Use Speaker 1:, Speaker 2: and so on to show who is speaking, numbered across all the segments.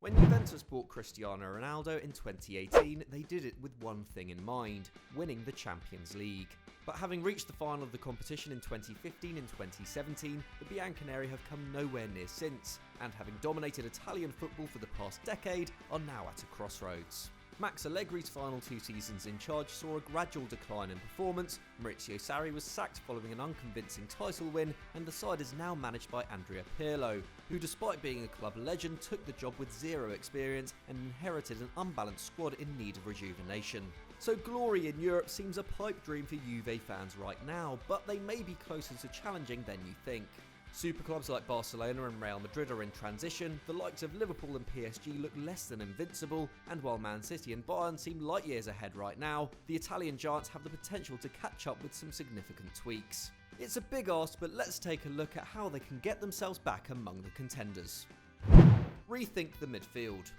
Speaker 1: When Juventus bought Cristiano Ronaldo in 2018, they did it with one thing in mind: winning the Champions League. But having reached the final of the competition in 2015 and 2017, the Bianconeri have come nowhere near since, and having dominated Italian football for the past decade, are now at a crossroads. Max Allegri's final 2 seasons in charge saw a gradual decline in performance. Maurizio Sarri was sacked following an unconvincing title win, and the side is now managed by Andrea Pirlo, who despite being a club legend took the job with zero experience and inherited an unbalanced squad in need of rejuvenation. So glory in Europe seems a pipe dream for Juve fans right now, but they may be closer to challenging than you think. Superclubs like Barcelona and Real Madrid are in transition, the likes of Liverpool and PSG look less than invincible, and while Man City and Bayern seem light years ahead right now, the Italian giants have the potential to catch up with some significant tweaks. It's a big ask, but let's take a look at how they can get themselves back among the contenders. Rethink the midfield.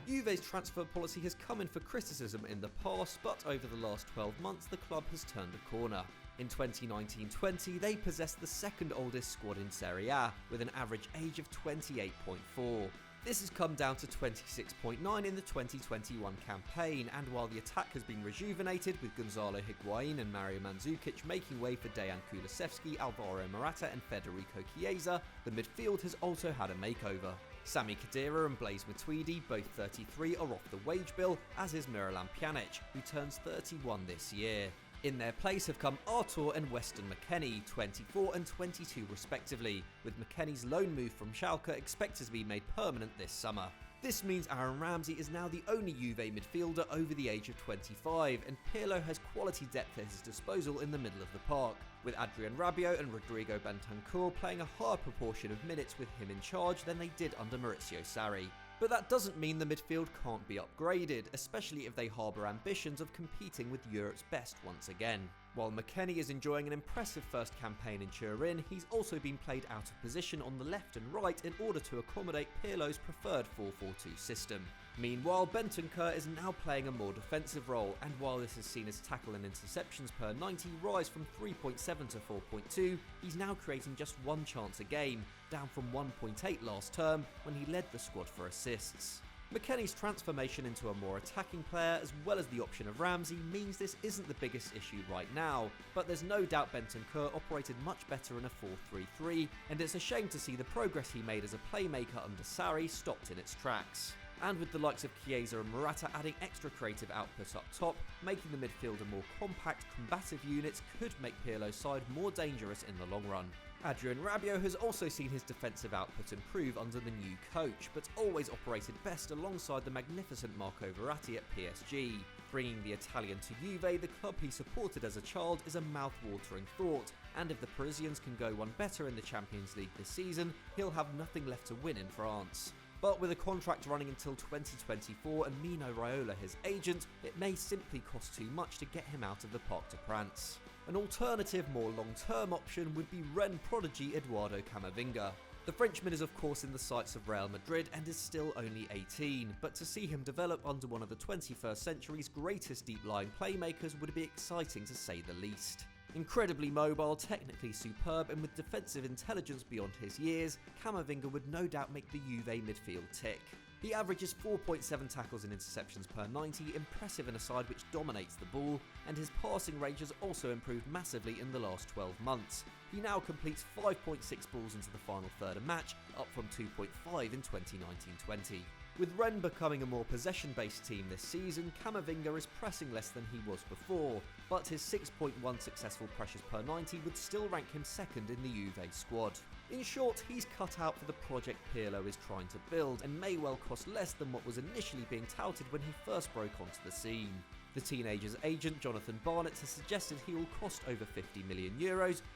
Speaker 1: Juve's transfer policy has come in for criticism in the past, but over the last 12 months the club has turned a corner. In 2019-20, they possessed the second oldest squad in Serie A, with an average age of 28.4. This has come down to 26.9 in the 2021 campaign, and while the attack has been rejuvenated, with Gonzalo Higuain and Mario Mandzukic making way for Dejan Kulusevski, Alvaro Morata and Federico Chiesa, the midfield has also had a makeover. Sami Khedira and Blaise Matuidi, both 33, are off the wage bill, as is Miralem Pjanic, who turns 31 this year. In their place have come Artur and Weston McKennie, 24 and 22 respectively, with McKennie's loan move from Schalke expected to be made permanent this summer. This means Aaron Ramsey is now the only Juve midfielder over the age of 25, and Pirlo has quality depth at his disposal in the middle of the park, with Adrien Rabiot and Rodrigo Bentancur playing a higher proportion of minutes with him in charge than they did under Maurizio Sarri. But that doesn't mean the midfield can't be upgraded, especially if they harbour ambitions of competing with Europe's best once again. While McKennie is enjoying an impressive first campaign in Turin, he's also been played out of position on the left and right in order to accommodate Pirlo's preferred 4-4-2 system. Meanwhile, Bentancur is now playing a more defensive role, and while this has seen his tackle and interceptions per 90 rise from 3.7 to 4.2, he's now creating just one chance a game, down from 1.8 last term when he led the squad for assists. McKennie's transformation into a more attacking player, as well as the option of Ramsey, means this isn't the biggest issue right now, but there's no doubt Bentancur operated much better in a 4-3-3, and it's a shame to see the progress he made as a playmaker under Sarri stopped in its tracks. And with the likes of Chiesa and Morata adding extra creative output up top, making the midfield a more compact, combative unit could make Pirlo's side more dangerous in the long run. Adrien Rabiot has also seen his defensive output improve under the new coach, but always operated best alongside the magnificent Marco Verratti at PSG. Bringing the Italian to Juve, the club he supported as a child, is a mouth-watering thought, and if the Parisians can go one better in the Champions League this season, he'll have nothing left to win in France. But with a contract running until 2024 and Mino Raiola his agent, it may simply cost too much to get him out of the Parc des Princes. An alternative, more long-term option would be Rennes prodigy Eduardo Camavinga. The Frenchman is of course in the sights of Real Madrid and is still only 18, but to see him develop under one of the 21st century's greatest deep-lying playmakers would be exciting to say the least. Incredibly mobile, technically superb, and with defensive intelligence beyond his years, Camavinga would no doubt make the Juve midfield tick. He averages 4.7 tackles and interceptions per 90, impressive in a side which dominates the ball, and his passing range has also improved massively in the last 12 months. He now completes 5.6 balls into the final third a match, up from 2.5 in 2019-20. With Rennes becoming a more possession-based team this season, Camavinga is pressing less than he was before, but his 6.1 successful pressures per 90 would still rank him second in the Juve squad. In short, he's cut out for the project Pirlo is trying to build, and may well cost less than what was initially being touted when he first broke onto the scene. The teenager's agent, Jonathan Barnett, has suggested he will cost over €50 million,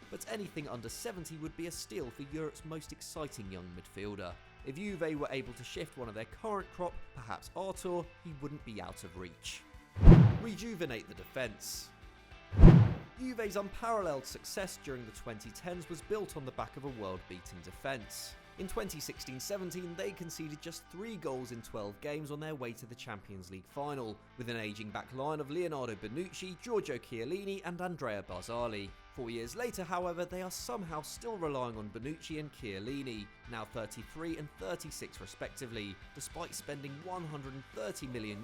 Speaker 1: but anything under 70 would be a steal for Europe's most exciting young midfielder. If Juve were able to shift one of their current crop, perhaps Artur, he wouldn't be out of reach. Rejuvenate the defence. Juve's unparalleled success during the 2010s was built on the back of a world-beating defence. In 2016-17, they conceded just 3 goals in 12 games on their way to the Champions League final, with an ageing back line of Leonardo Bonucci, Giorgio Chiellini and Andrea Barzagli. 4 years later, however, they are somehow still relying on Bonucci and Chiellini, now 33 and 36 respectively, despite spending €130 million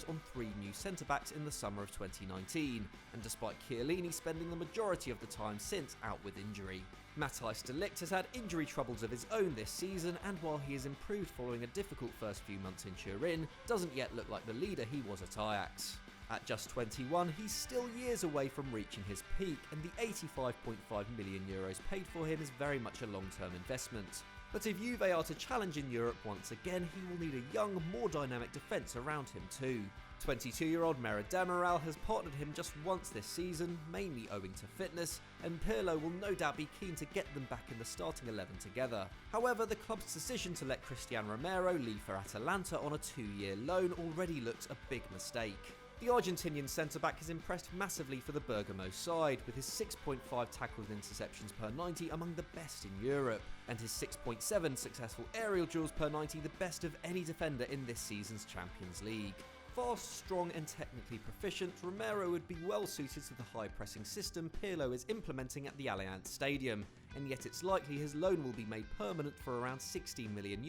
Speaker 1: on 3 new centre-backs in the summer of 2019, and despite Chiellini spending the majority of the time since out with injury. Matthijs de Ligt has had injury troubles of his own this season, and while he has improved following a difficult first few months in Turin, doesn't yet look like the leader he was at Ajax. At just 21, he's still years away from reaching his peak, and the €85.5 million paid for him is very much a long-term investment. But if Juve are to challenge in Europe once again, he will need a young, more dynamic defence around him too. 22-year-old Mera Demiral has partnered him just once this season, mainly owing to fitness, and Pirlo will no doubt be keen to get them back in the starting 11 together. However, the club's decision to let Cristiano Romero leave for Atalanta on a 2-year loan already looks a big mistake. The Argentinian centre-back has impressed massively for the Bergamo side, with his 6.5 tackles and interceptions per 90 among the best in Europe, and his 6.7 successful aerial duels per 90 the best of any defender in this season's Champions League. Fast, strong and technically proficient, Romero would be well suited to the high-pressing system Pirlo is implementing at the Allianz Stadium, and yet it's likely his loan will be made permanent for around €16 million,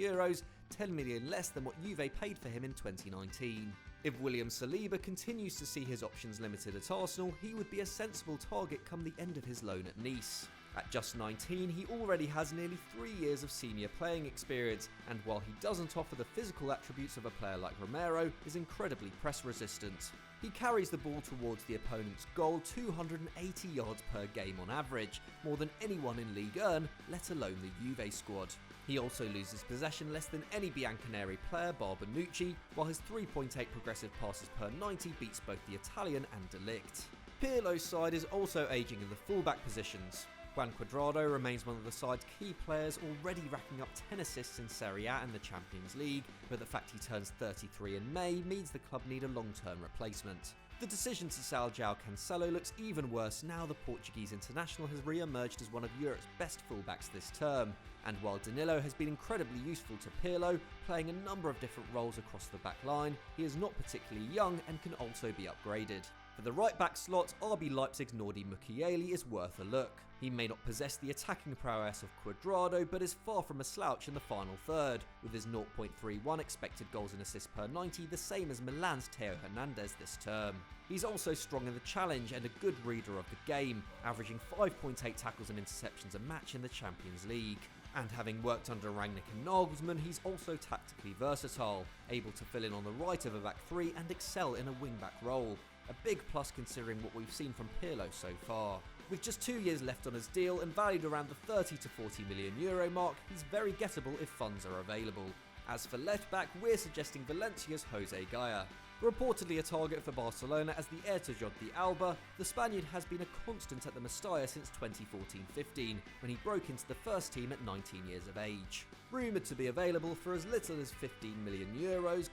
Speaker 1: 10 million less than what Juve paid for him in 2019. If William Saliba continues to see his options limited at Arsenal, he would be a sensible target come the end of his loan at Nice. At just 19, he already has nearly 3 years of senior playing experience, and while he doesn't offer the physical attributes of a player like Romero, is incredibly press resistant. He carries the ball towards the opponent's goal 280 yards per game on average, more than anyone in Ligue 1, let alone the Juve squad. He also loses possession less than any Bianconeri player bar Bonucci, while his 3.8 progressive passes per 90 beats both the Italian and de Ligt. Pirlo's side is also ageing in the fullback positions. Juan Cuadrado remains one of the side's key players, already racking up 10 assists in Serie A and the Champions League, but the fact he turns 33 in May means the club need a long-term replacement. The decision to sell João Cancelo looks even worse now the Portuguese international has re-emerged as one of Europe's best fullbacks this term, and while Danilo has been incredibly useful to Pirlo, playing a number of different roles across the back line, he is not particularly young and can also be upgraded. For the right-back slot, RB Leipzig's Nordi Mukiele is worth a look. He may not possess the attacking prowess of Cuadrado, but is far from a slouch in the final third, with his 0.31 expected goals and assists per 90 the same as Milan's Theo Hernandez this term. He's also strong in the challenge and a good reader of the game, averaging 5.8 tackles and interceptions a match in the Champions League. And having worked under Rangnick and Nagelsmann, he's also tactically versatile, able to fill in on the right of a back three and excel in a wing-back role. A big plus considering what we've seen from Pirlo so far. With just 2 years left on his deal and valued around the €30 to €40 million mark, he's very gettable if funds are available. As for left back, we're suggesting Valencia's Jose Gaya. Reportedly a target for Barcelona as the heir to Jordi Alba, the Spaniard has been a constant at the Mestalla since 2014-15, when he broke into the first team at 19 years of age. Rumoured to be available for as little as €15 million,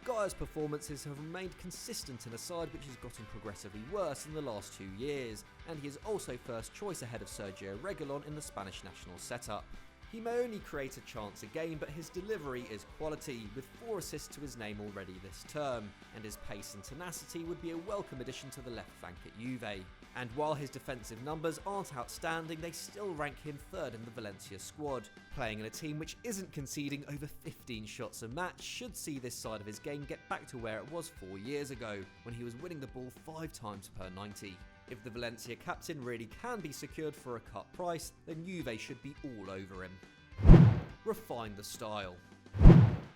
Speaker 1: Gaya's performances have remained consistent in a side which has gotten progressively worse in the last 2 years, and he is also first choice ahead of Sergio Reguilon in the Spanish national setup. He may only create a chance a game, but his delivery is quality, with 4 assists to his name already this term, and his pace and tenacity would be a welcome addition to the left flank at Juve. And while his defensive numbers aren't outstanding, they still rank him third in the Valencia squad. Playing in a team which isn't conceding over 15 shots a match should see this side of his game get back to where it was 4 years ago, when he was winning the ball 5 times per 90. If the Valencia captain really can be secured for a cut price, then Juve should be all over him. Refine the style.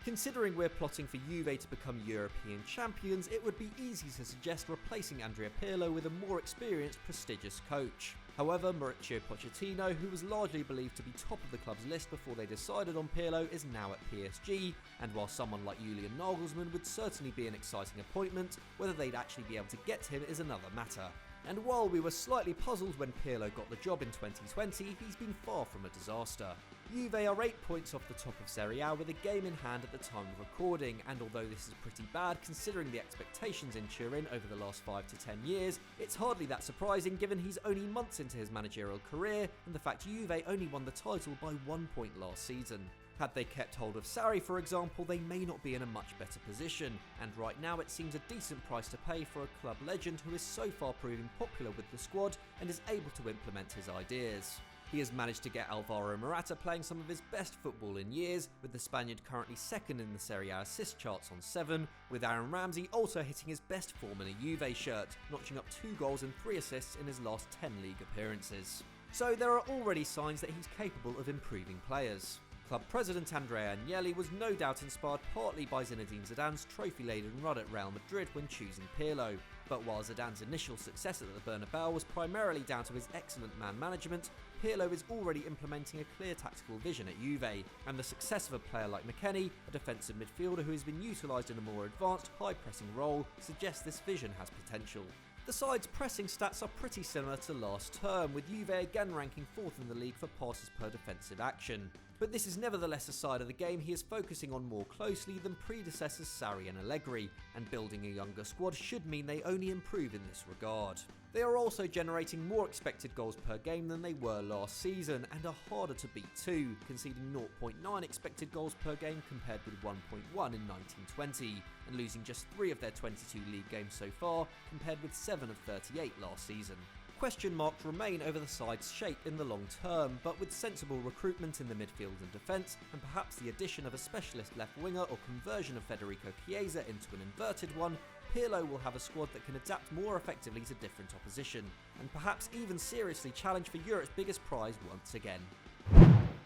Speaker 1: Considering we're plotting for Juve to become European champions, it would be easy to suggest replacing Andrea Pirlo with a more experienced, prestigious coach. However, Maurizio Pochettino, who was largely believed to be top of the club's list before they decided on Pirlo, is now at PSG, and while someone like Julian Nagelsmann would certainly be an exciting appointment, whether they'd actually be able to get him is another matter. And while we were slightly puzzled when Pirlo got the job in 2020, he's been far from a disaster. Juve are 8 points off the top of Serie A with a game in hand at the time of recording, and although this is pretty bad considering the expectations in Turin over the last 5 to 10 years, it's hardly that surprising given he's only months into his managerial career and the fact Juve only won the title by 1 point last season. Had they kept hold of Sarri, for example, they may not be in a much better position, and right now it seems a decent price to pay for a club legend who is so far proving popular with the squad and is able to implement his ideas. He has managed to get Alvaro Morata playing some of his best football in years, with the Spaniard currently second in the Serie A assist charts on 7, with Aaron Ramsey also hitting his best form in a Juve shirt, notching up 2 goals and 3 assists in his last 10 league appearances. So there are already signs that he's capable of improving players. Club president Andrea Pirlo was no doubt inspired partly by Zinedine Zidane's trophy-laden run at Real Madrid when choosing Pirlo, but while Zidane's initial success at the Bernabeu was primarily down to his excellent man management, Pirlo is already implementing a clear tactical vision at Juve, and the success of a player like McKennie, a defensive midfielder who has been utilised in a more advanced, high-pressing role, suggests this vision has potential. The side's pressing stats are pretty similar to last term, with Juve again ranking 4th in the league for passes per defensive action. But this is nevertheless a side of the game he is focusing on more closely than predecessors Sarri and Allegri, and building a younger squad should mean they only improve in this regard. They are also generating more expected goals per game than they were last season, and are harder to beat too, conceding 0.9 expected goals per game compared with 1.1 in 1920, and losing just 3 of their 22 league games so far, compared with 7 of 38 last season. Question marks remain over the side's shape in the long term, but with sensible recruitment in the midfield and defence, and perhaps the addition of a specialist left winger or conversion of Federico Chiesa into an inverted one, Pirlo will have a squad that can adapt more effectively to different opposition, and perhaps even seriously challenge for Europe's biggest prize once again.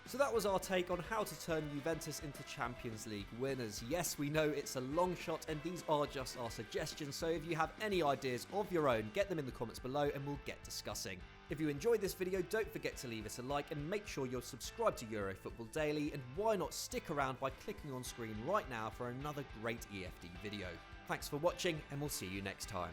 Speaker 1: So that was our take on how to turn Juventus into Champions League winners. Yes, we know it's a long shot and these are just our suggestions, so if you have any ideas of your own, get them in the comments below and we'll get discussing. If you enjoyed this video, don't forget to leave us a like and make sure you're subscribed to EuroFootball Daily, and why not stick around by clicking on screen right now for another great EFD video. Thanks for watching and we'll see you next time.